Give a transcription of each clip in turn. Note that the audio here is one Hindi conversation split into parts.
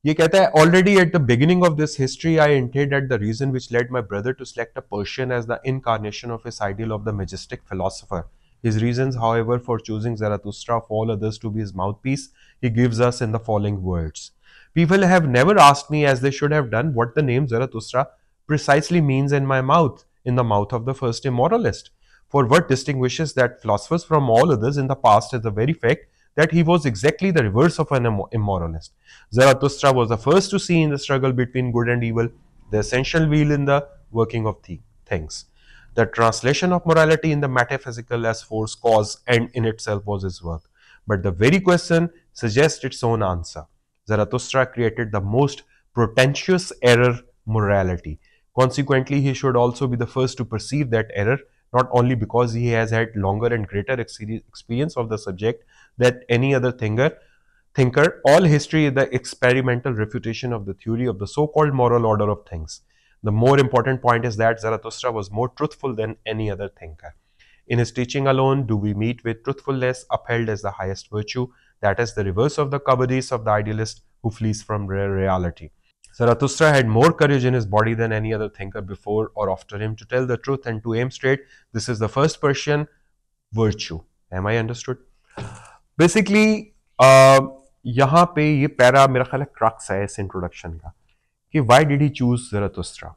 ये कहता है already at the beginning of this history I hinted at the reason which led my brother to select a Persian as the incarnation of his ideal of the majestic philosopher. His reasons, however, for choosing Zarathustra of all others to be his mouthpiece, he gives us in the following words. People have never asked me, as they should have done, what the name Zarathustra precisely means in my mouth, in the mouth of the first immoralist. For what distinguishes that philosophers from all others in the past is the very fact that he was exactly the reverse of an immoralist. Zarathustra was the first to see in the struggle between good and evil the essential wheel in the working of things. The translation of morality in the metaphysical as force, cause, end in itself was his work. But the very question suggests its own answer. Zarathustra created the most pretentious error, morality. Consequently, he should also be the first to perceive that error, not only because he has had longer and greater experience of the subject than any other thinker. All history is the experimental refutation of the theory of the so-called moral order of things. The more important point is that Zarathustra was more truthful than any other thinker. In his teaching alone do we meet with truthfulness upheld as the highest virtue, that is the reverse of the cowardice of the idealist who flees from reality. Zarathustra had more courage in his body than any other thinker before or after him to tell the truth and to aim straight. This is the first Persian virtue. Am I understood? Basically, यहाँ पे ये पैरा मेरा ख्याल है क्रक्स है इस इंट्रोडक्शन का कि वाई डिड ही चूज ज़रतुस्त्रा.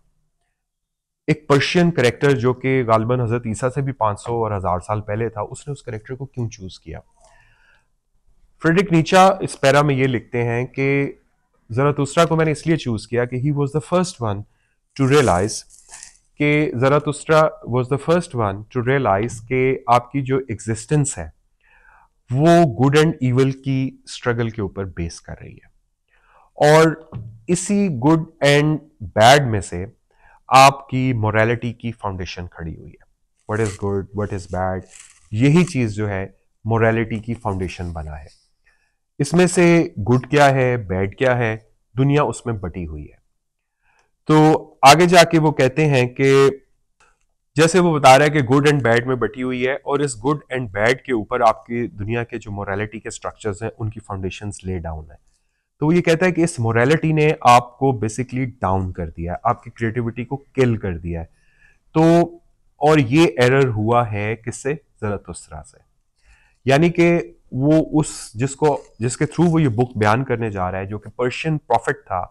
एक पर्शियन करेक्टर जो कि गालबन हजरत ईसा से भी 500 और 1000 साल पहले था, उसने उस करेक्टर को क्यों चूज किया. फ्रेडरिक नीचा इस पैरा में ये लिखते हैं कि ज़रतुस्त्रा को मैंने इसलिए चूज किया कि he was the first one to realise कि Zarathustra was the first one to realise कि आपकी जो एग्जिस्टेंस है वो गुड एंड इवल की स्ट्रगल के ऊपर बेस कर रही है, और इसी गुड एंड बैड में से आपकी मोरालिटी की फाउंडेशन खड़ी हुई है. What is good, what is bad, यही चीज जो है मोरालिटी की फाउंडेशन बना है. इसमें से गुड क्या है, बैड क्या है, दुनिया उसमें बटी हुई है. तो आगे जाके वो कहते हैं कि जैसे वो बता रहा है कि गुड एंड बैड में बटी हुई है, और इस गुड एंड बैड के ऊपर आपकी दुनिया के जो मोरालिटी के स्ट्रक्चर्स हैं उनकी फाउंडेशंस ले डाउन है. तो वो ये कहता है कि इस मोरालिटी ने आपको बेसिकली डाउन कर दिया है, आपकी क्रिएटिविटी को किल कर दिया है. तो और ये एरर हुआ है किससे, ज़रतुस्त्रा से. यानी कि वो उस जिसके थ्रू वो ये बुक बयान करने जा रहा है, जो कि पर्शियन प्रॉफिट था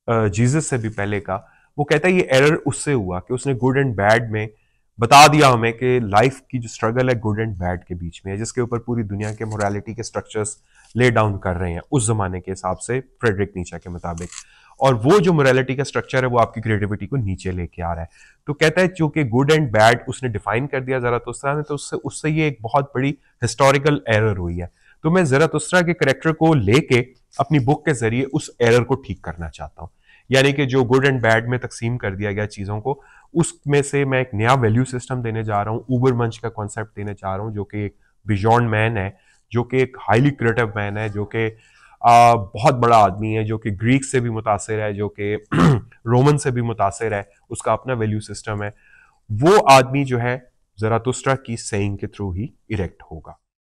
जीसस से भी पहले का, वो कहता है ये एरर उससे हुआ कि उसने गुड एंड बैड में बता दिया हमें कि लाइफ की जो स्ट्रगल है गुड एंड बैड के बीच में है, जिसके ऊपर पूरी दुनिया के मोरालिटी के स्ट्रक्चर्स ले डाउन कर रहे हैं उस जमाने के हिसाब से फ्रेडरिक नीचा के मुताबिक. और वो जो मोरालिटी का स्ट्रक्चर है वो आपकी क्रिएटिविटी को नीचे लेके आ रहा है. तो कहता है चूंकि गुड एंड बैड उसने डिफाइन कर दिया ज़रतुस्त्रा ने, तो उससे ये एक बहुत बड़ी हिस्टोरिकल एरर हुई है. तो मैं ज़रतुस्त्रा के करेक्टर को लेके अपनी बुक के जरिए उस एरर को ठीक करना चाहता हूँ. यानी कि जो गुड एंड बैड में तकसीम कर दिया गया चीजों को, उसमें से मैं एक नया वैल्यू सिस्टम देने जा रहा हूँ, उबर मंच का कॉन्सेप्ट देने जा रहा हूँ, जो कि एक बियॉन्ड मैन है, जो कि एक हाईली क्रिएटिव मैन है, जो कि बहुत बड़ा आदमी है, जो कि ग्रीक से भी मुतासिर है, जो कि रोमन से भी मुतासिर है, उसका अपना वैल्यू सिस्टम है. वो आदमी जो है ज़रतुस्त्रा की सेइंग के थ्रू ही इरेक्ट होगा.